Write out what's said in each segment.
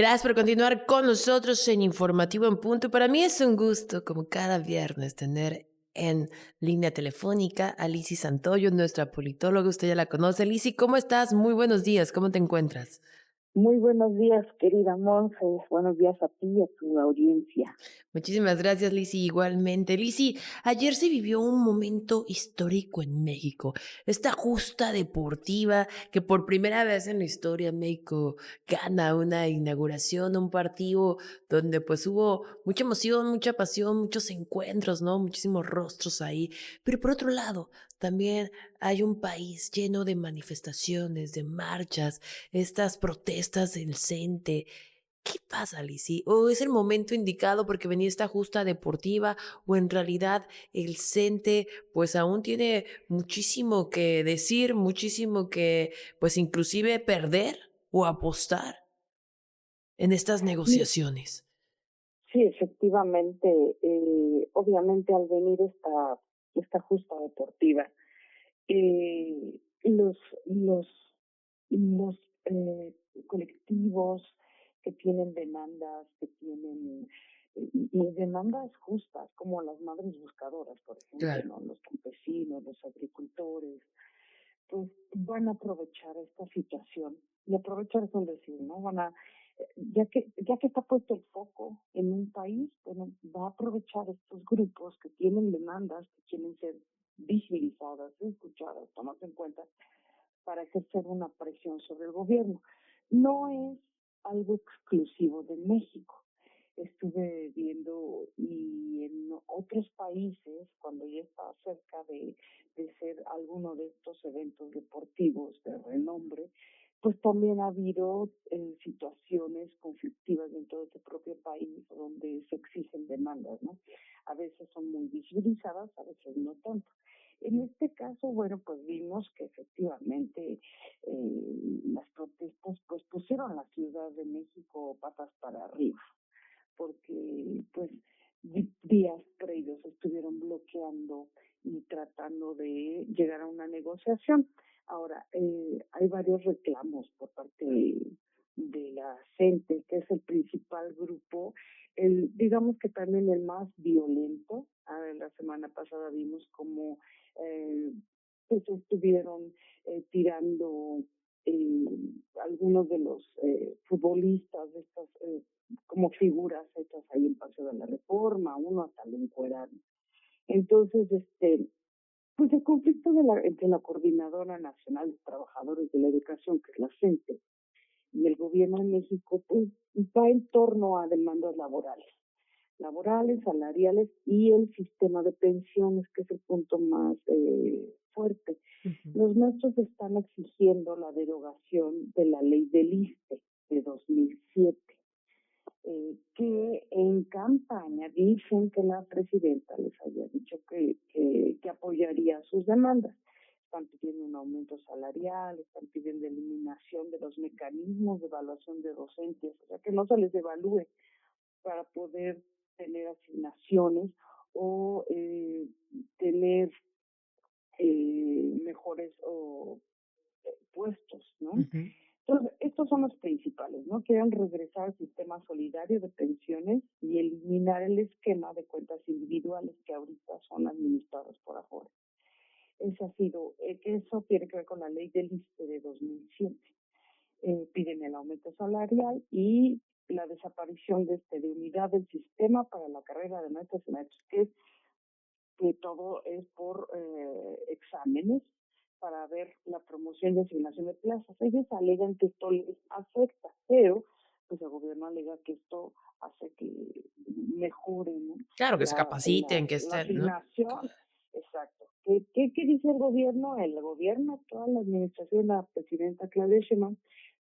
Gracias por continuar con nosotros en Informativo en Punto. Para mí es un gusto, como cada viernes, tener en línea telefónica a Lizzy Santoyo, nuestra politóloga. Usted ya la conoce. Lizzy, ¿cómo estás? Muy buenos días. ¿Cómo te encuentras? Muy buenos días, querida Monse. Buenos días a ti y a tu audiencia. Muchísimas gracias, Lizzy. Igualmente. Lizzy, ayer se vivió un momento histórico en México. Esta justa deportiva que por primera vez en la historia México gana una inauguración, un partido donde pues hubo mucha emoción, mucha pasión, muchos encuentros, ¿no? Muchísimos rostros ahí. Pero por otro lado, también hay un país lleno de manifestaciones, de marchas, estas protestas del CENTE. ¿Qué pasa, Lizzy? ¿O es el momento indicado porque venía esta justa deportiva o en realidad el CENTE pues aún tiene muchísimo que decir, muchísimo que pues inclusive perder o apostar en estas Sí, negociaciones? sí, efectivamente, obviamente al venir esta justa deportiva, los los los colectivos que tienen demandas, que tienen y demandas justas, como las madres buscadoras, por ejemplo, Claro. ¿no? Los campesinos, los agricultores, pues van a aprovechar esta situación. Y aprovechar es un decir, ¿no? Ya que está puesto el foco en un país, bueno, va a aprovechar estos grupos que tienen demandas, que quieren ser visibilizadas, escuchadas, tomadas en cuenta, para ejercer una presión sobre el gobierno. No es algo exclusivo de México. Estuve viendo y en otros países, cuando ya está cerca de ser alguno de estos eventos deportivos de renombre, pues también ha habido situaciones conflictivas dentro de ese propio país donde se exigen demandas, ¿no? A veces son muy visibilizadas, a veces no tanto. En este caso, bueno, pues vimos que efectivamente las protestas pues pusieron a la Ciudad de México patas para arriba, porque pues días previos estuvieron bloqueando y tratando de llegar a una negociación. Ahora, hay varios reclamos por parte de la gente, que es el principal grupo, digamos que también el más violento. A ver, la semana pasada vimos como eh, pues estuvieron tirando eh, algunos de los futbolistas de estas como figuras hechas ahí en Paseo de la Reforma, uno hasta lo encueraron. Entonces, pues el conflicto entre la Coordinadora Nacional de Trabajadores de la Educación, que es la CENTE, y el gobierno de México, pues va en torno a demandas laborales, salariales y el sistema de pensiones, que es el punto más fuerte. Ujú. Los maestros están exigiendo la derogación de la ley del ISSSTE de 2007, que en campaña dicen que la presidenta les había dicho que apoyaría sus demandas. Están pidiendo un aumento salarial, están pidiendo eliminación de los mecanismos de evaluación de docentes, o sea, que no se les evalúe para poder tener asignaciones o tener mejores puestos, ¿no? Ujú. Entonces, estos son los principales, ¿no? Quieren regresar al sistema solidario de pensiones y eliminar el esquema de cuentas individuales que ahorita son administradas por Afore. Ese ha sido, que eso tiene que ver con la ley del ISSSTE de 2007. Piden el aumento salarial y la desaparición de unidad del sistema para la carrera de maestros y maestros, que todo es por exámenes para ver la promoción y asignación de plazas. Ellos alegan que esto les afecta, pero pues el gobierno alega que esto hace que mejoren, ¿no? Claro, que se la, capaciten, que la estén, ¿no? asignación. Exacto. ¿Qué dice el gobierno? El gobierno actual, la administración de la presidenta Claudia Sheinbaum,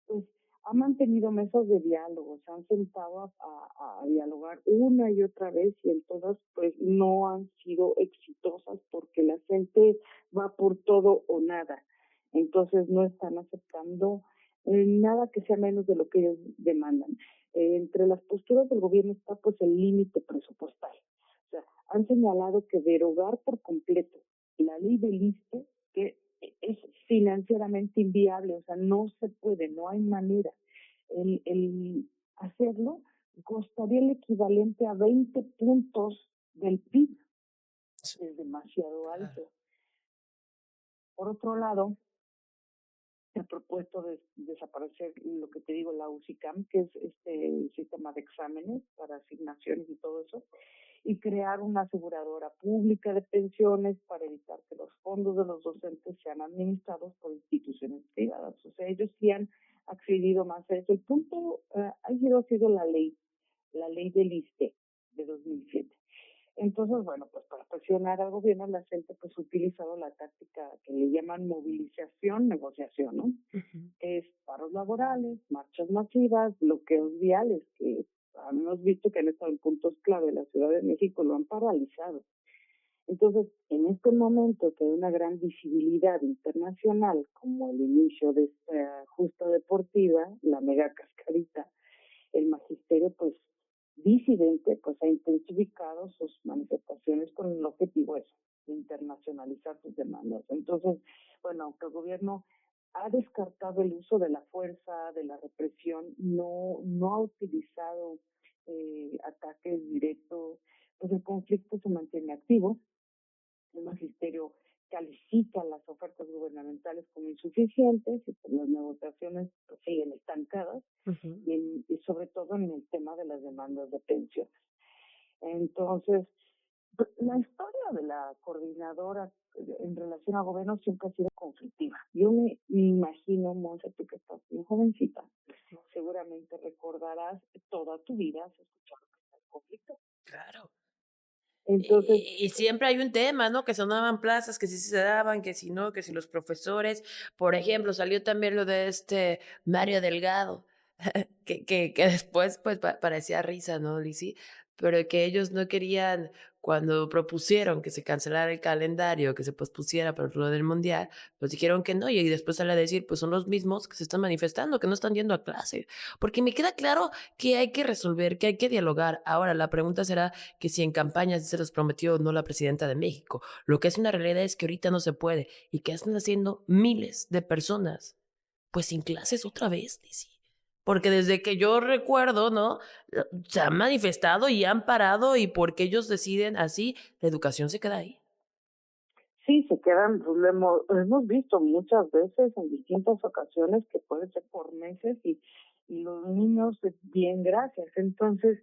pues ha mantenido mesas de diálogo, se han sentado a dialogar una y otra vez y en todas pues no han sido exitosas porque la gente va por todo o nada. Entonces no están aceptando nada que sea menos de lo que ellos demandan. Entre las posturas del gobierno está pues el límite presupuestal. O sea, han señalado que derogar por completo la ley del ISSSTE, que es financieramente inviable, o sea, no se puede, no hay manera. El hacerlo costaría el equivalente a 20 puntos del PIB. Sí, Es demasiado claro. alto. Por otro lado, se ha propuesto desaparecer lo que te digo, la UCICAM, que es este sistema de exámenes para asignaciones y todo eso, y crear una aseguradora pública de pensiones para evitar que los fondos de los docentes sean administrados por instituciones privadas. O sea, ellos sí han accedido más a eso. El punto ha sido la ley del ISSSTE de 2007. Entonces, bueno, pues para presionar al gobierno, la gente pues ha utilizado la táctica que le llaman movilización, negociación, ¿no? Ujú. Es paros laborales, marchas masivas, bloqueos viales, que hemos visto que han estado en puntos clave de la Ciudad de México, lo han paralizado. Entonces, en este momento que hay una gran visibilidad internacional, como el inicio de esta justa deportiva, la mega cascarita, el magisterio, pues, disidente, pues ha intensificado sus manifestaciones con el objetivo eso, de internacionalizar sus demandas. Entonces, bueno, aunque el gobierno ha descartado el uso de la fuerza, de la represión, no ha utilizado ataques directos, pues el conflicto se mantiene activo. El magisterio califica las ofertas gubernamentales como insuficientes y pues las negociaciones pues, siguen estancadas Ujú. y sobre todo en el tema de las demandas de pensiones. Entonces, la historia de la coordinadora en relación al gobierno siempre ha sido conflictiva. Yo me imagino, Monse, tú que estás bien jovencita, seguramente recordarás toda tu vida has escuchado que está el conflicto. Claro. Entonces, Y siempre hay un tema, ¿no? Que sonaban plazas, que sí se daban, que si no, que si los profesores. Por ejemplo, salió también lo de este Mario Delgado, que después, pues, parecía risa, ¿no, Lizzy? Pero que ellos no querían, cuando propusieron que se cancelara el calendario, que se pospusiera por lo del mundial, pues dijeron que no, y después sale a decir, pues son los mismos que se están manifestando, que no están yendo a clase. Porque me queda claro que hay que resolver, que hay que dialogar. Ahora, la pregunta será que si en campañas se los prometió no la presidenta de México. Lo que es una realidad es que ahorita no se puede y que están haciendo miles de personas, pues sin clases otra vez, Lizzy. Porque desde que yo recuerdo, ¿no? Se han manifestado y han parado y porque ellos deciden así, la educación se queda ahí. sí, se quedan, pues, hemos visto muchas veces en distintas ocasiones que puede ser por meses y los niños, bien, gracias. Entonces,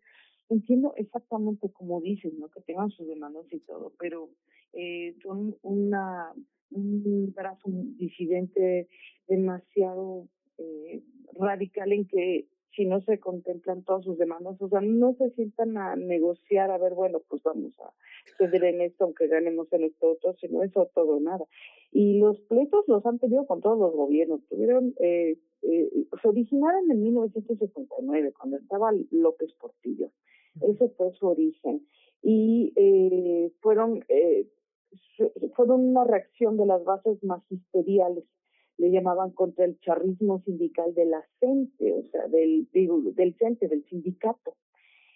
entiendo exactamente como dices, ¿no? Que tengan sus demandas y todo, pero son un brazo disidente demasiado radical en que si no se contemplan todas sus demandas, o sea, no se sientan a negociar, a ver, bueno, pues vamos a ceder en esto aunque ganemos en esto otro, sino eso todo o nada. Y los pleitos los han tenido con todos los gobiernos. Se originaron en 1969, cuando estaba López Portillo. Ese fue su origen. Y fueron una reacción de las bases magisteriales, le llamaban contra el charrismo sindical de la CENTE, o sea, del CENTE, del sindicato.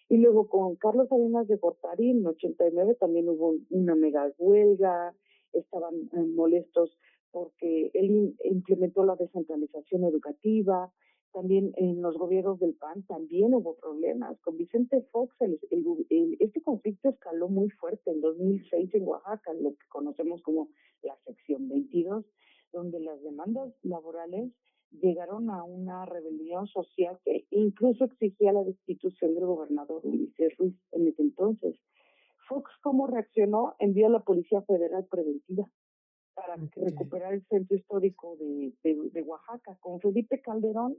Y luego con Carlos Salinas de Gortari en 89 también hubo una mega huelga, estaban molestos porque él implementó la descentralización educativa, también en los gobiernos del PAN también hubo problemas. Con Vicente Fox este conflicto escaló muy fuerte en 2006 en Oaxaca, lo que conocemos como la sección 22, donde las demandas laborales llegaron a una rebelión social que incluso exigía la destitución del gobernador Ulises Ruiz en ese entonces. Fox, ¿cómo reaccionó? Envió a la Policía Federal Preventiva para Ok. recuperar el centro histórico de Oaxaca. Con Felipe Calderón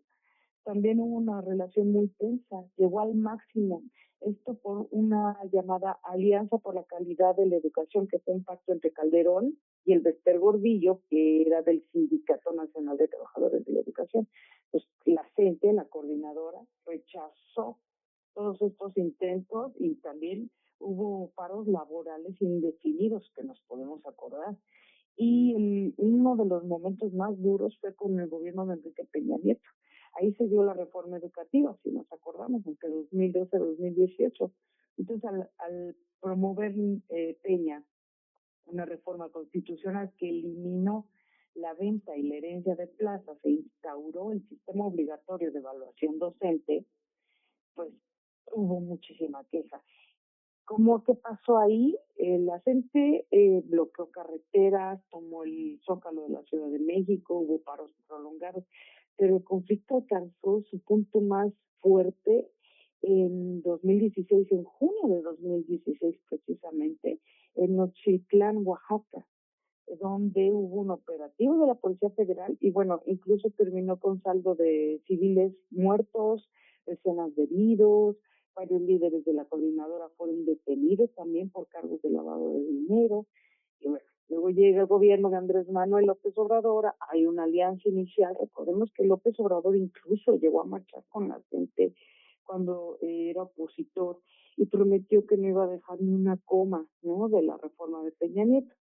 también hubo una relación muy tensa, llegó al máximo. Esto por una llamada Alianza por la Calidad de la Educación, que fue un pacto entre Calderón y el Bester Gordillo, que era del Sindicato Nacional de Trabajadores de la Educación. Pues la gente, la coordinadora, rechazó todos estos intentos y también hubo paros laborales indefinidos que nos podemos acordar. Y uno de los momentos más duros fue con el gobierno de Enrique Peña Nieto. Ahí se dio la reforma educativa, si nos acordamos, entre 2012 y 2018. Entonces, al promover Peña una reforma constitucional que eliminó la venta y la herencia de plazas e instauró el sistema obligatorio de evaluación docente, hubo muchísima queja. ¿Cómo qué pasó ahí? La gente bloqueó carreteras, tomó el Zócalo de la Ciudad de México, hubo paros prolongados, pero el conflicto alcanzó su punto más fuerte en 2016, en junio de 2016 precisamente, en Nochitlán, Oaxaca, donde hubo un operativo de la Policía Federal y bueno, incluso terminó con saldo de civiles muertos, decenas de heridos, varios líderes de la coordinadora fueron detenidos también por cargos de lavado de dinero. Y bueno, luego llega el gobierno de Andrés Manuel López Obrador, hay una alianza inicial. Recordemos que López Obrador incluso llegó a marchar con la gente cuando era opositor y prometió que no iba a dejar ni una coma, ¿no?, de la reforma de Peña Nieto.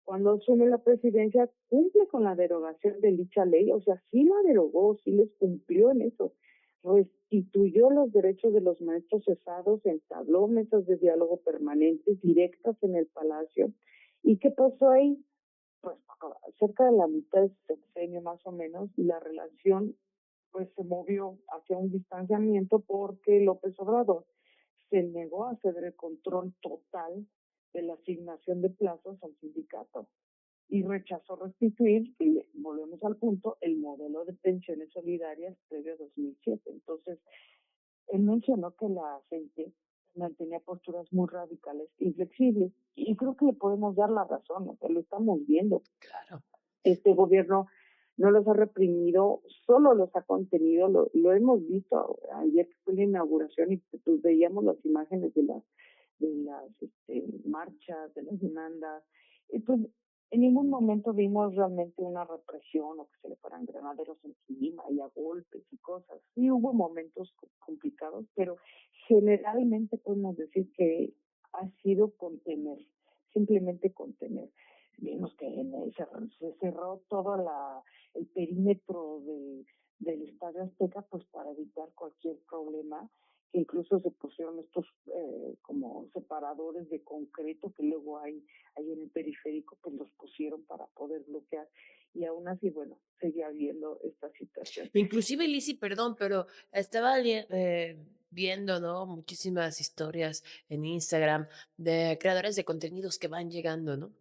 Cuando asume la presidencia, cumple con la derogación de dicha ley, o sea, sí la derogó, sí les cumplió en eso, restituyó los derechos de los maestros cesados, entabló mesas de diálogo permanentes, directas en el Palacio. ¿Y qué pasó ahí? Pues cerca de la mitad de su sexenio más o menos, la relación pues se movió hacia un distanciamiento porque López Obrador se negó a ceder el control total de la asignación de plazos al sindicato y rechazó restituir, y volvemos al punto, el modelo de pensiones solidarias previo a 2007. Entonces, él mencionó que la gente mantenía posturas muy radicales, inflexibles, y creo que le podemos dar la razón, o sea, lo estamos viendo. Claro. Este gobierno no los ha reprimido, solo los ha contenido, lo hemos visto ayer que fue la inauguración y pues veíamos las imágenes de las marchas, de las demandas, y pues en ningún momento vimos realmente una represión o que se le fueran granaderos encima y a golpes y cosas. Sí hubo momentos complicados, pero generalmente podemos decir que ha sido contener, simplemente contener. Vimos que se cerró todo el perímetro del Estadio Azteca pues para evitar cualquier problema, que incluso se pusieron estos como separadores de concreto que luego hay ahí en el periférico, pues los pusieron para poder bloquear, y aún así, bueno, seguía habiendo esta situación. Inclusive, Lizzy, perdón, pero estaba viendo, ¿no? Muchísimas historias en Instagram de creadores de contenidos que van llegando, ¿no?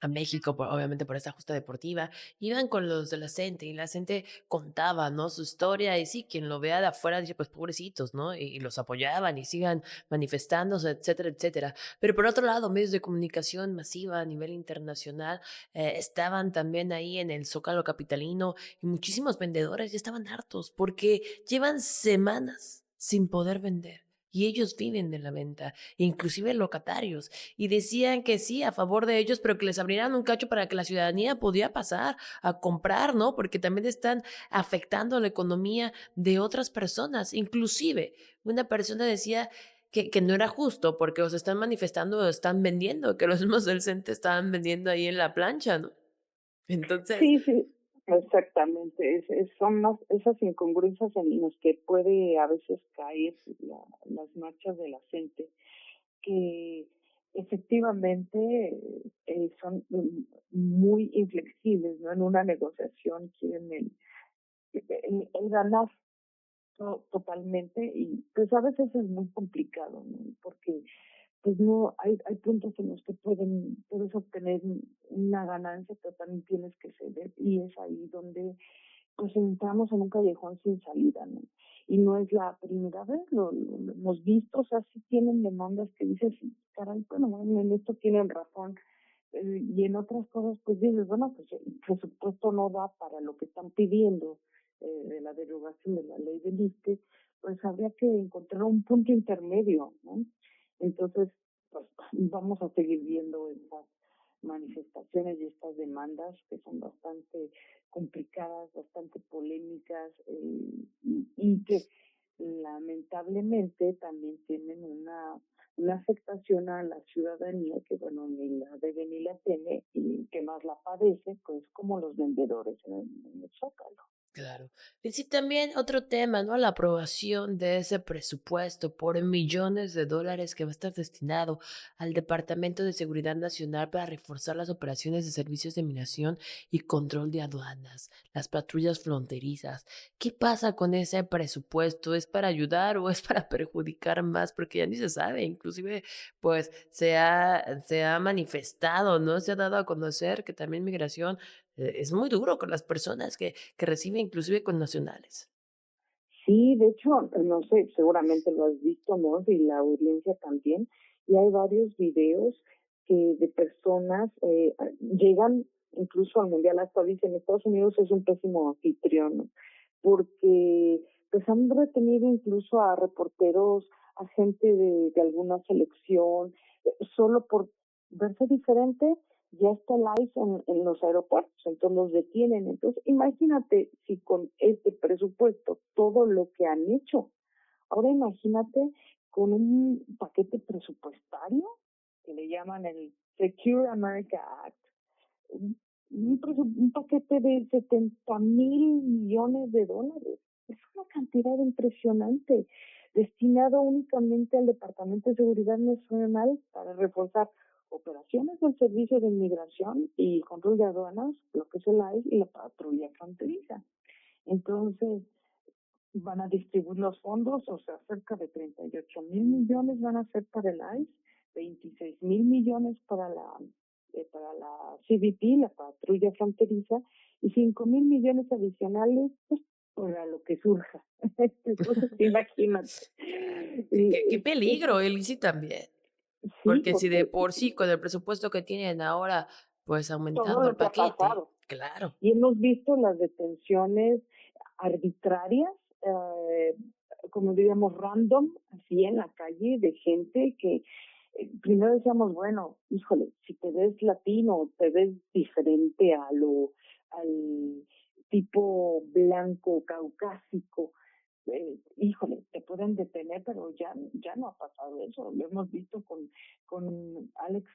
A México, obviamente por esta justa deportiva, iban con los de la gente y la gente contaba, ¿no? Su historia y sí, quien lo vea de afuera dice, pues pobrecitos, ¿no? Y los apoyaban y sigan manifestándose, etcétera, etcétera. Pero por otro lado, medios de comunicación masiva a nivel internacional estaban también ahí en el Zócalo capitalino y muchísimos vendedores ya estaban hartos porque llevan semanas sin poder vender. Y ellos viven de la venta, inclusive locatarios y decían que sí, a favor de ellos, pero que les abrieran un cacho para que la ciudadanía podía pasar a comprar, ¿no? Porque también están afectando la economía de otras personas. Inclusive, una persona decía que no era justo porque os están manifestando o están vendiendo, que los mismos del CENTE estaban vendiendo ahí en la plancha, ¿no? Entonces, Sí, sí, exactamente. Son esas incongruencias en las que puede a veces caer las marchas de la gente, que efectivamente son muy inflexibles, ¿no? En una negociación quieren el ganar totalmente, y pues a veces es muy complicado, ¿no? Porque pues no, hay puntos en los que puedes obtener una ganancia, pero también tienes que ceder, y es ahí donde pues entramos en un callejón sin salida, ¿no? Y no es la primera vez, lo hemos visto, o sea, sí tienen demandas que dices, caray, bueno, en esto tienen razón, y en otras cosas pues dices, bueno, pues el presupuesto no da para lo que están pidiendo, de la derogación de la ley del ISSSTE, pues habría que encontrar un punto intermedio, ¿no? Entonces, pues vamos a seguir viendo estas manifestaciones y estas demandas que son bastante complicadas, bastante polémicas, y que lamentablemente también tienen una afectación a la ciudadanía que, bueno, ni la debe ni la teme, y que más la padece, pues como los vendedores en el Zócalo. Claro. Y sí, también otro tema, ¿no? La aprobación de ese presupuesto por millones de dólares que va a estar destinado al Departamento de Seguridad Nacional para reforzar las operaciones de servicios de migración y control de aduanas, las patrullas fronterizas. ¿Qué pasa con ese presupuesto? ¿Es para ayudar o es para perjudicar más? Porque ya ni se sabe, inclusive, pues se ha manifestado, ¿no? Se ha dado a conocer que también migración es muy duro con las personas que recibe inclusive con nacionales. Sí, de hecho, no sé, seguramente lo has visto, ¿no? Y la audiencia también. Y hay varios videos que de personas llegan incluso al mundial, hasta dicen Estados Unidos es un pésimo anfitrión, ¿no? Porque pues han retenido incluso a reporteros, a gente de alguna selección, solo por verse diferente, ya está el ICE en los aeropuertos, entonces los detienen. Entonces, imagínate si con este presupuesto, todo lo que han hecho, ahora imagínate con un paquete presupuestario que le llaman el Secure America Act, un paquete de 70,000 millones de dólares. Es una cantidad impresionante, destinado únicamente al Departamento de Seguridad Nacional para reforzar operaciones del Servicio de Inmigración y Control de Aduanas, lo que es el ICE y la patrulla fronteriza. Entonces, van a distribuir los fondos, o sea, cerca de 38,000 millones van a ser para el ICE, 26,000 millones para la CBP, la patrulla fronteriza, y 5,000 millones adicionales pues, para lo que surja. Entonces, imagínate. Qué peligro, él sí también. Sí, Porque si de porque por sí con el presupuesto que tienen ahora, pues todo aumentando el lo que ha paquete, pasado. claro. Y hemos visto las detenciones arbitrarias, eh, como diríamos, random, así en la calle, de gente que primero decíamos, bueno, híjole, si te ves latino, te ves diferente al tipo blanco, caucásico, híjole, te pueden detener, pero ya no ha pasado eso. Lo hemos visto con Alex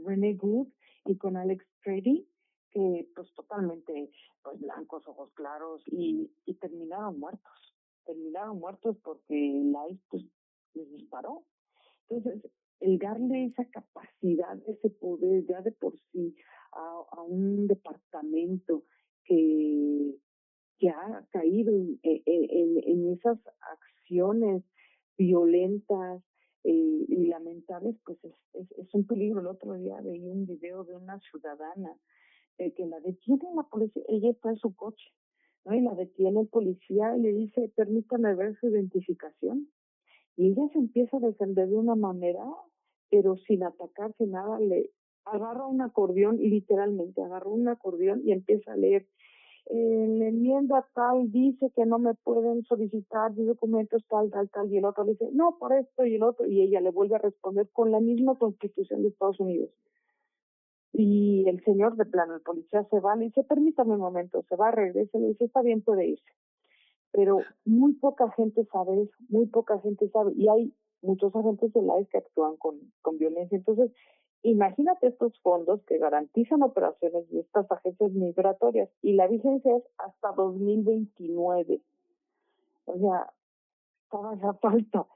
René Good y con Alex Trady, que pues totalmente pues blancos, ojos claros y terminaron muertos porque la ICE pues les disparó. Entonces, el darle esa capacidad, ese poder ya de por sí a un departamento que que ha caído en esas acciones violentas y lamentables, pues es un peligro. El otro día veía un video de una ciudadana que la detiene la policía, ella está en su coche, ¿no? Y la detiene el policía y le dice, permítame ver su identificación. Y ella se empieza a defender de una manera, pero sin atacarse nada, le agarra un acordeón, y literalmente agarró un acordeón y empieza a leer en la enmienda tal dice que no me pueden solicitar mis documentos tal, tal, tal, y el otro le dice, no, por esto y el otro, y ella le vuelve a responder con la misma constitución de Estados Unidos. Y el señor de plano, el policía se va, le dice, permítame un momento, se va, regresa, le dice, está bien, puede irse. Pero muy poca gente sabe eso, muy poca gente sabe, y hay muchos agentes de la ICE que actúan con violencia. Entonces, imagínate estos fondos que garantizan operaciones de estas agencias migratorias, y la vigencia es hasta 2029. O sea, todavía falta.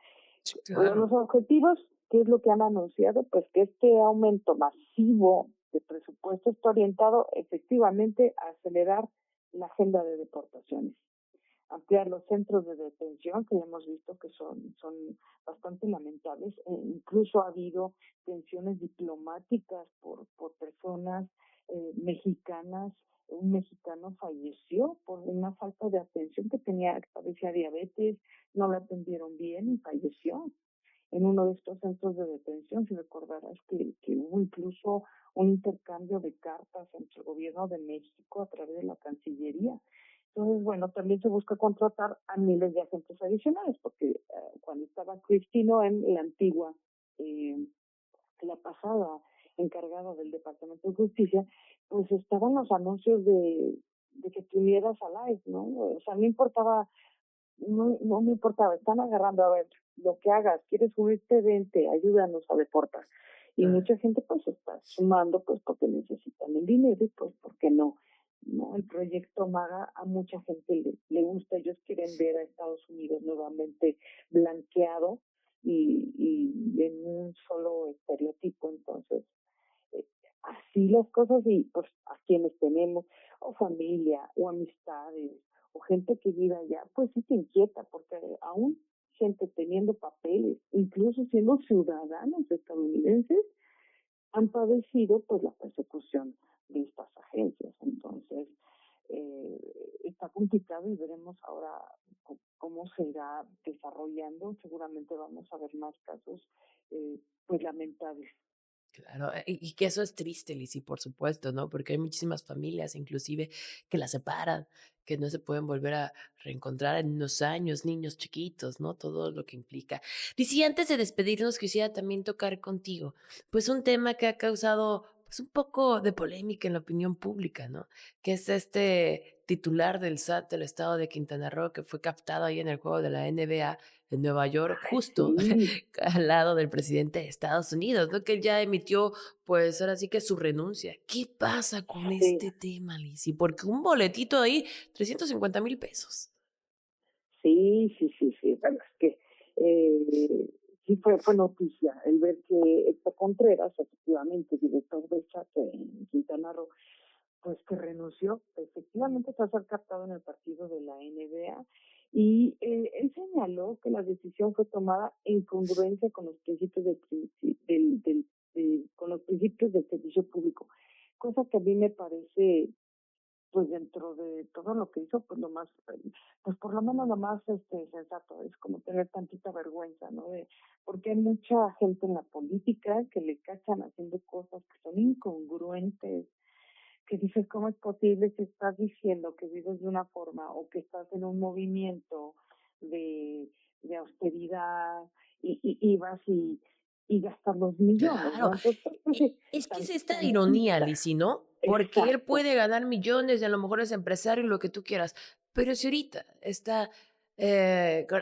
Sí, Los claro. objetivos, ¿qué es lo que han anunciado? Pues que este aumento masivo de presupuesto está orientado efectivamente a acelerar la agenda de deportaciones, ampliar los centros de detención, que ya hemos visto que son bastante lamentables. Incluso ha habido tensiones diplomáticas por personas mexicanas. Un mexicano falleció por una falta de atención, que padecía diabetes, no la atendieron bien y falleció en uno de estos centros de detención. Si recordarás que hubo incluso un intercambio de cartas entre el gobierno de México a través de la Cancillería. Entonces, bueno, también se busca contratar a miles de agentes adicionales, porque cuando estaba Cristino en la antigua, eh, la pasada encargada del Departamento de Justicia, pues estaban los anuncios de que tuvieras a ICE, ¿no? O sea, no me importaba, están agarrando, a ver, lo que hagas, quieres subirte, vente, ayúdanos a deportar. Y Claro. mucha gente pues está sumando pues porque necesitan el dinero y pues porque no. ¿no? El proyecto MAGA a mucha gente le gusta, ellos quieren ver a Estados Unidos nuevamente blanqueado y en un solo estereotipo. Entonces, eh, así las cosas y pues a quienes tenemos, o familia, o amistades, o gente que vive allá, pues sí te inquieta, porque aún gente teniendo papeles, incluso siendo ciudadanos estadounidenses, han padecido pues la persecución de estas agencias. Entonces, eh, está complicado y veremos ahora cómo se irá desarrollando. Seguramente vamos a ver más casos pues lamentables. Claro, y que eso es triste, Lizzy, por supuesto, ¿no? Porque hay muchísimas familias, inclusive, que las separan, que no se pueden volver a reencontrar en unos años, niños chiquitos, ¿no? Todo lo que implica. Lizzy, antes de despedirnos, quisiera también tocar contigo, pues un tema que ha causado pues un poco de polémica en la opinión pública, ¿no? Que es este titular del SAT del estado de Quintana Roo que fue captado ahí en el juego de la NBA en Nueva York, Ay, justo sí, al lado del presidente de Estados Unidos, ¿no? Que él ya emitió, pues ahora sí que su renuncia. ¿Qué pasa con sí, este tema, Lizzy? Porque un boletito ahí, 350,000 pesos. sí, sí, sí, sí. Bueno, es que sí fue noticia el ver que Héctor Contreras, efectivamente, director del SAT en Quintana Roo, pues que renunció efectivamente tras ser captado en el partido de la NBA y él señaló que la decisión fue tomada en congruencia con los principios con los principios del servicio público, cosa que a mí me parece pues dentro de todo lo que hizo, pues lo más, pues por lo menos lo más sensato, es como tener tantita vergüenza, ¿no? Porque hay mucha gente en la política que le cachan haciendo cosas que son incongruentes, que dices, ¿cómo es posible que estás diciendo que vives de una forma o que estás en un movimiento de austeridad y vas y gastas los millones, Claro. ¿no? Entonces, pues sí, Es que es esta ironía, tantita, Lizzy, ¿no? Porque él exacto, puede ganar millones y a lo mejor es empresario y lo que tú quieras. Pero si ahorita está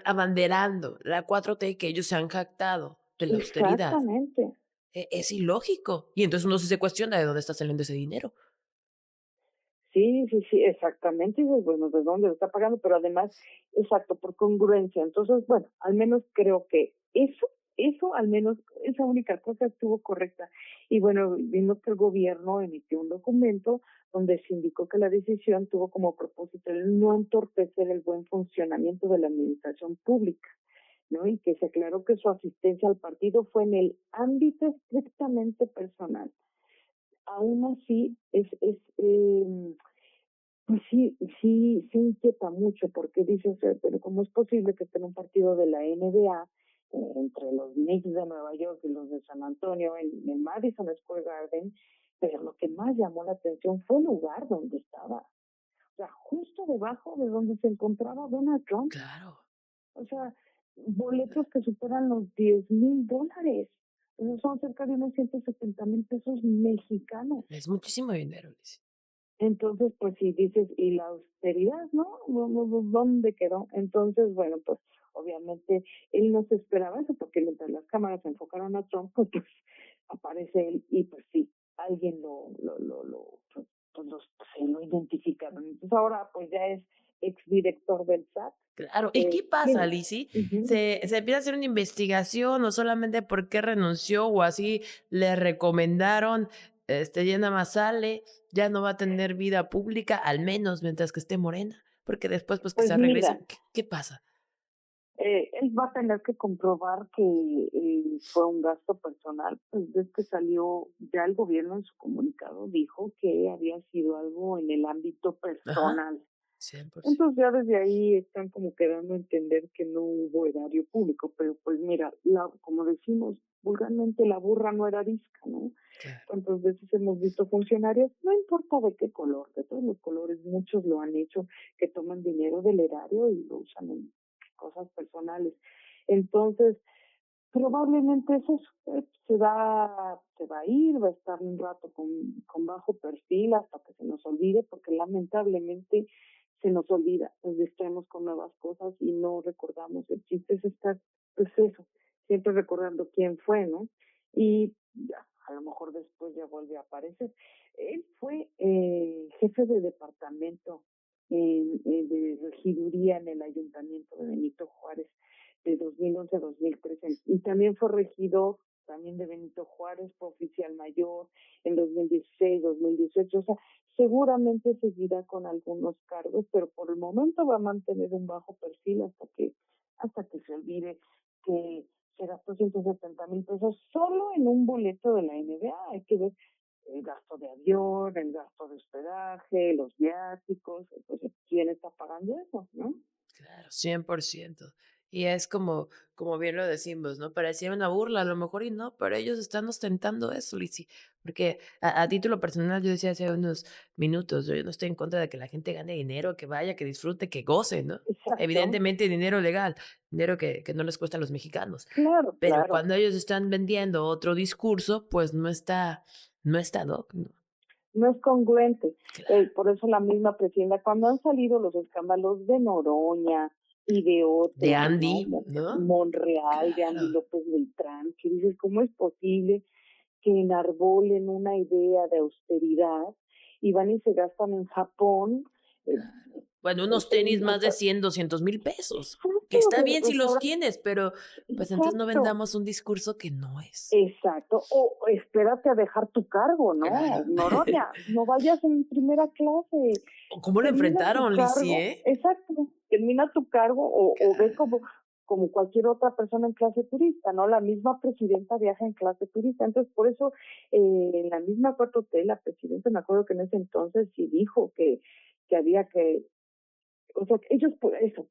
abanderando la 4T que ellos se han jactado de la austeridad, exactamente. es ilógico. Y entonces uno se cuestiona de dónde está saliendo ese dinero. Sí, sí, sí, exactamente. Y dices, bueno, ¿de dónde lo está pagando? Pero además, exacto, por congruencia. Entonces, bueno, al menos creo que eso al menos, esa única cosa estuvo correcta. Y bueno, vimos que el gobierno emitió un documento donde se indicó que la decisión tuvo como propósito el no entorpecer el buen funcionamiento de la administración pública, ¿no? Y que se aclaró que su asistencia al partido fue en el ámbito estrictamente personal. Aún así, pues sí, sí, sí inquieta mucho porque dices, pero ¿cómo es posible que esté en un partido de la NBA entre los Knicks de Nueva York y los de San Antonio en Madison Square Garden? Pero lo que más llamó la atención fue el lugar donde estaba, o sea, justo debajo de donde se encontraba Donald Trump, Claro, o sea, boletos que superan los $10,000. Esos son cerca de unos 170,000 pesos mexicanos. es muchísimo dinero, Lizzy. Entonces, pues si dices, ¿y la austeridad, no? ¿Dónde quedó? Entonces, bueno, pues obviamente él no se esperaba eso, porque mientras las cámaras se enfocaron a Trump, pues aparece él y pues sí, alguien se lo identificaron. Entonces ahora pues ya es exdirector del SAT. Claro, ¿y qué pasa, Mira, Lizzy? ujú, ¿Se empieza a hacer una investigación o solamente por qué renunció o así le recomendaron, ya nada más sale, ya no va a tener vida pública, al menos mientras que esté Morena? Porque después, pues, que pues se mira, regrese, ¿qué pasa? él va a tener que comprobar que fue un gasto personal, pues desde que salió ya el gobierno en su comunicado dijo que había sido algo en el ámbito Ajá, personal. 100%. Entonces ya desde ahí están como quedando a entender que no hubo erario público, pero pues mira, como decimos vulgarmente, la burra no era arisca, ¿no? Claro. ¿Cuántas veces hemos visto funcionarios, no importa de qué color, de todos los colores, muchos lo han hecho, que toman dinero del erario y lo usan en cosas personales? Entonces, probablemente eso se va a ir, va a estar un rato con bajo perfil hasta que se nos olvide, porque lamentablemente se nos olvida, nos distraemos con nuevas cosas y no recordamos. El chiste es estar, pues eso, siempre recordando quién fue, ¿no? Y ya, a lo mejor después ya vuelve a aparecer. Él fue jefe de departamento de regiduría en el ayuntamiento de Benito Juárez de 2011 a 2013. Y también fue regidor también de Benito Juárez, fue oficial mayor en 2016, 2018. O sea, seguramente seguirá con algunos cargos, pero por el momento va a mantener un bajo perfil hasta que se olvide que se gastó 170,000 pesos solo en un boleto de la NBA. Hay que ver el gasto de avión, el gasto de hospedaje, los viáticos. Entonces, ¿quién está pagando eso, no? Claro, 100%. Y es como bien lo decimos, ¿no? Parecía una burla a lo mejor y no, pero ellos están ostentando eso, Lizzy. Porque a título personal, yo decía hace unos minutos, yo no estoy en contra de que la gente gane dinero, que vaya, que disfrute, que goce, ¿no? Exacto. Evidentemente dinero legal, dinero que no les cuesta a los mexicanos. Claro, Pero claro. cuando ellos están vendiendo otro discurso, pues no está doc, ¿no? No es congruente. Claro. Por eso la misma presidenta, cuando han salido los escándalos de Noroña y de De otros, ¿no? Andy, ¿no? Monreal, de Andy Claro. López Beltrán, que dices, ¿cómo es posible que enarbolen una idea de austeridad y van y se gastan en Japón? eh, Bueno, unos tenis más de 100, 200,000 pesos, que Exacto, está bien o si sea, los tienes, pero, pues, entonces no exacto. vendamos un discurso que no es. Exacto, o espérate a dejar tu cargo, ¿no? Claro. Noroña, no vayas en primera clase, ¿O cómo lo termina tu enfrentaron, Lizzy, cargo, eh? exacto, termina tu cargo o ve Claro, como cualquier otra persona en clase turista, ¿no? La misma presidenta viaja en clase turista, entonces por eso en la misma 4T la presidenta, me acuerdo que en ese entonces sí dijo que había que, o sea, ellos, pues eso,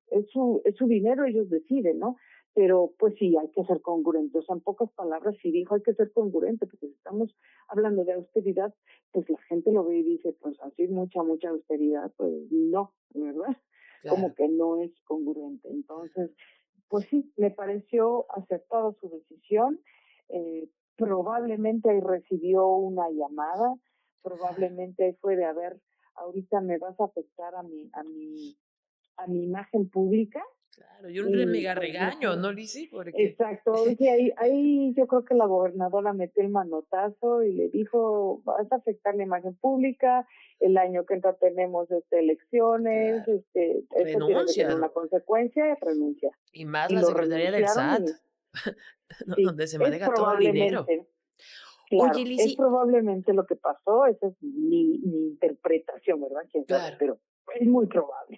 es su dinero, ellos deciden, ¿no? Pero pues sí, hay que ser congruentes. O sea, en pocas palabras, sí dijo, hay que ser congruente, porque si estamos hablando de austeridad, pues la gente lo ve y dice, pues así mucha, mucha austeridad, pues no, ¿verdad? Como claro. que no es congruente. Entonces, pues sí, me pareció acertada su decisión. Probablemente ahí recibió una llamada, probablemente ahí fue de, a ver, ahorita me vas a afectar a mi imagen pública Claro, y un re y mega pues regaño, mejor. ¿no, Lizzy? Porque Exacto, sí, ahí yo creo que la gobernadora metió el manotazo y le dijo, vas a afectar la imagen pública, el año que entra tenemos elecciones, claro, esto tiene que tener renuncia, una ¿no? consecuencia, renuncia. Y más Y la lo secretaría del renunciaron SAT, y ¿no? sí, Donde se es maneja todo el dinero. probablemente, Oye, claro, es Lizzy, probablemente lo que pasó, esa es mi interpretación, ¿verdad? Quién sabe, claro. pero es muy probable.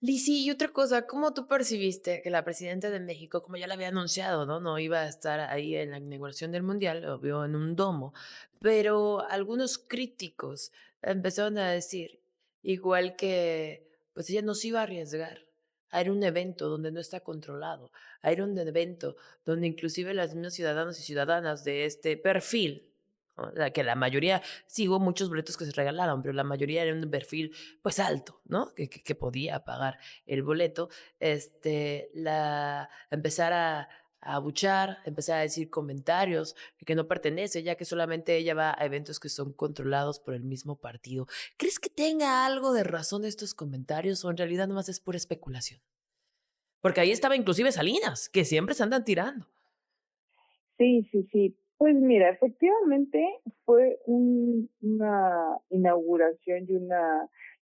Lizzy, y otra cosa, ¿cómo tú percibiste que la presidenta de México, como ya lo había anunciado, no iba a estar ahí en la inauguración del mundial, lo vio en un domo, pero algunos críticos empezaron a decir, igual que, pues ella no se iba a arriesgar a ir a un evento donde no está controlado, a ir a un evento donde inclusive las mismas ciudadanos y ciudadanas de este perfil, ¿no? Que la mayoría, sí hubo muchos boletos que se regalaron, pero la mayoría era un perfil pues alto, ¿no? Que podía pagar el boleto, empezar a abuchar, empezar a decir comentarios que no pertenece, ya que solamente ella va a eventos que son controlados por el mismo partido. ¿Crees que tenga algo de razón estos comentarios o en realidad nomás es pura especulación? Porque ahí estaba inclusive Salinas, que siempre se andan tirando. Sí, sí, sí. Pues mira, efectivamente fue una inauguración y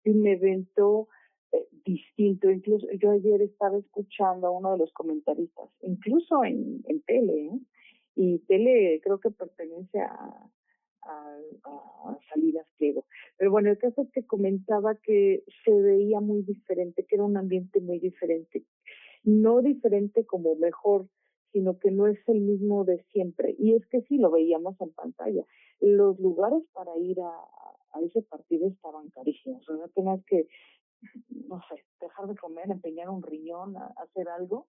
un evento distinto. Incluso yo ayer estaba escuchando a uno de los comentaristas, incluso en tele, ¿eh? Y tele creo que pertenece a Salinas Pliego. Pero bueno, el caso es que comentaba que se veía muy diferente, que era un ambiente muy diferente, no diferente como mejor, sino que no es el mismo de siempre. Y es que sí, lo veíamos en pantalla. Los lugares para ir a ese partido estaban carísimos. O sea, tenías que, no sé, dejar de comer, empeñar un riñón, hacer algo,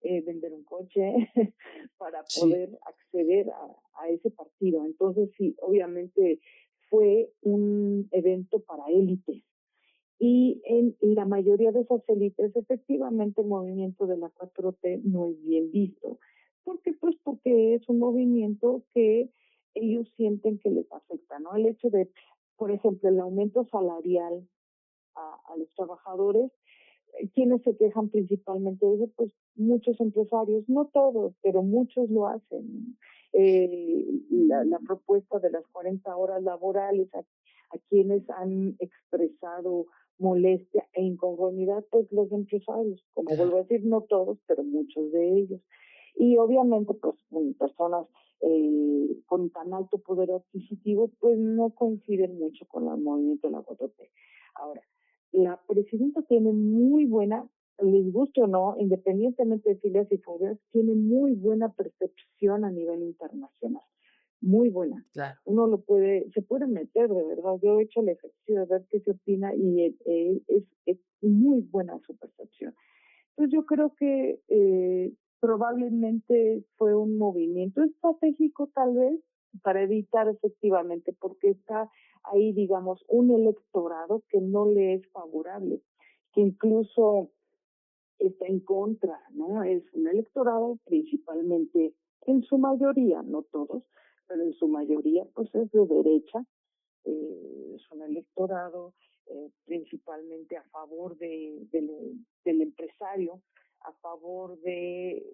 vender un coche para Sí. poder acceder a ese partido. Entonces sí, obviamente fue un evento para élites y en la mayoría de esas élites, efectivamente, el movimiento de la 4T no es bien visto. ¿Por qué? Pues porque es un movimiento que ellos sienten que les afecta, ¿no? El hecho de, por ejemplo, el aumento salarial a los trabajadores, quienes se quejan principalmente de eso, pues muchos empresarios, no todos, pero muchos lo hacen. la propuesta de las 40 horas laborales a quienes han expresado molestia e inconformidad, pues los empresarios, como Claro, vuelvo a decir, no todos, pero muchos de ellos. Y obviamente, pues personas con tan alto poder adquisitivo, pues no coinciden mucho con el movimiento de la 4T. Ahora, la presidenta tiene muy buena, les guste o no, independientemente de filias y fobias, tiene muy buena percepción a nivel internacional, muy buena. claro, Uno se puede meter de verdad. Yo he hecho el ejercicio de ver qué se opina y es muy buena su percepción. Pues yo creo que probablemente fue un movimiento estratégico tal vez para evitar efectivamente, porque está ahí, digamos, un electorado que no le es favorable, que incluso está en contra, ¿no? Es un electorado principalmente, en su mayoría, no todos, pero en su mayoría, pues es de derecha, es un electorado principalmente a favor del empresario, a favor de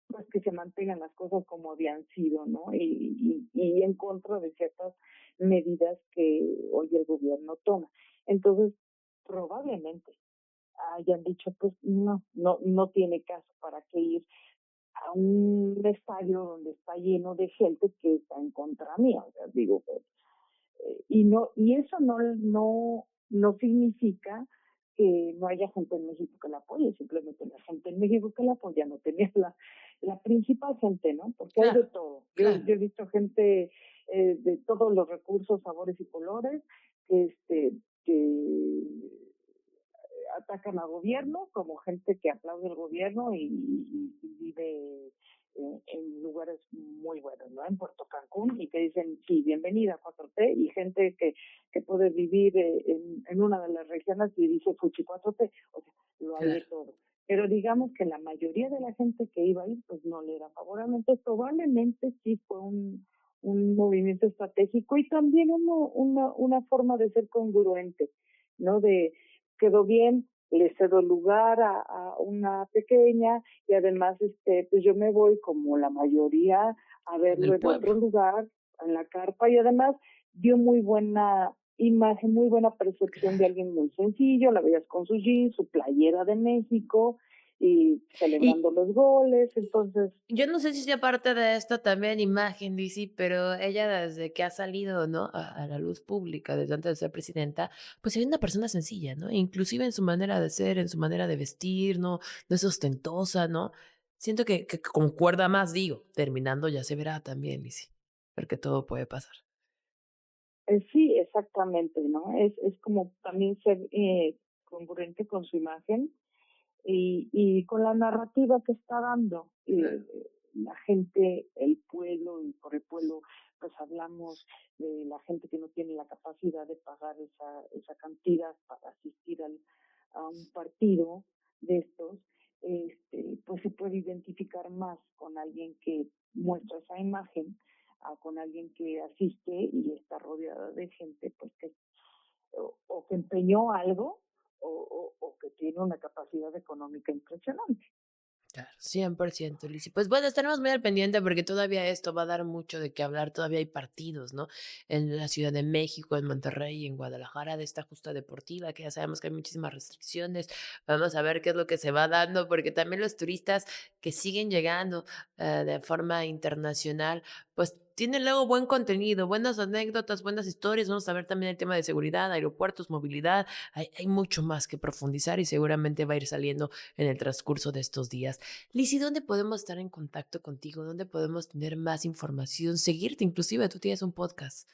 pues que se mantengan las cosas como habían sido, ¿no? Y en contra de ciertas medidas que hoy el gobierno toma. Entonces, probablemente hayan dicho, pues no tiene caso para qué ir a un estadio donde está lleno de gente que está en contra mía. O sea, digo, pues, y eso no significa que no haya gente en México que la apoye, simplemente la gente en México que la apoya no tenía la principal gente, ¿no? Porque hay de claro, todo. claro. Yo he visto gente de todos los recursos, sabores y colores que atacan al gobierno como gente que aplaude el gobierno y vive en lugares muy buenos, ¿no? En Puerto Cancún y que dicen, sí, bienvenida a 4T y gente que puede vivir en una de las regiones y dice Fuchi 4T, o sea, lo hay de Claro. todo. Pero digamos que la mayoría de la gente que iba ahí, pues no le era favorable. Entonces, probablemente sí fue un movimiento estratégico y también una forma de ser congruente, ¿no? De quedó bien, le cedo el lugar a una pequeña y además pues yo me voy como la mayoría a Con verlo el en otro pueblo. lugar, en la carpa y además dio muy buena imagen, muy buena percepción de Claro. alguien muy sencillo, la veías con su jeans, su playera de México y celebrando Y los goles, entonces yo no sé si sea parte de esta también imagen, Lizzy, pero ella desde que ha salido, ¿no? A la luz pública, desde antes de ser presidenta, pues se ve una persona sencilla, ¿no? Inclusive en su manera de ser, en su manera de vestir, ¿no? No es ostentosa, ¿no? Siento que concuerda más, digo, terminando ya se verá también, Lizzy, porque todo puede pasar. sí, exactamente, ¿no? Es como también ser congruente con su imagen y con la narrativa que está dando la gente, el pueblo, y por el pueblo pues hablamos de la gente que no tiene la capacidad de pagar esa cantidad para asistir a un partido de estos, pues se puede identificar más con alguien que muestra esa imagen con alguien que asiste y está rodeada de gente pues que o que empeñó algo o que tiene una capacidad económica impresionante. Claro, 100%, Lizzy. Pues bueno, estaremos muy al pendiente porque todavía esto va a dar mucho de qué hablar. Todavía hay partidos, ¿no? En la Ciudad de México, en Monterrey, en Guadalajara, de esta justa deportiva, que ya sabemos que hay muchísimas restricciones. Vamos a ver qué es lo que se va dando, porque también los turistas que siguen llegando de forma internacional, pues tienen luego buen contenido, buenas anécdotas, buenas historias. Vamos a ver también el tema de seguridad, aeropuertos, movilidad. Hay mucho más que profundizar y seguramente va a ir saliendo en el transcurso de estos días. Lizzy, ¿dónde podemos estar en contacto contigo? ¿Dónde podemos tener más información? Seguirte, inclusive tú tienes un podcast.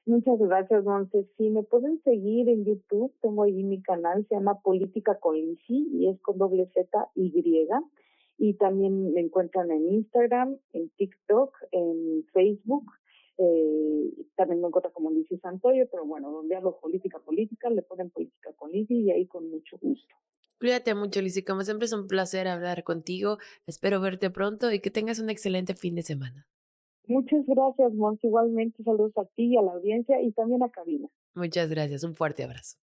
Muchas gracias, Monse. Si me pueden seguir en YouTube, tengo ahí mi canal, se llama Política con Lizzy y es con doble Z Y. Y también me encuentran en Instagram, en TikTok, en Facebook. También me encuentran como Lizzy Santoyo, pero bueno, donde hago política, le ponen Política con Lizzy y ahí con mucho gusto. Cuídate mucho, Lizzy. Como siempre es un placer hablar contigo. Espero verte pronto y que tengas un excelente fin de semana. Muchas gracias, Monse. Igualmente, saludos a ti y a la audiencia y también a Cabina. Muchas gracias. Un fuerte abrazo.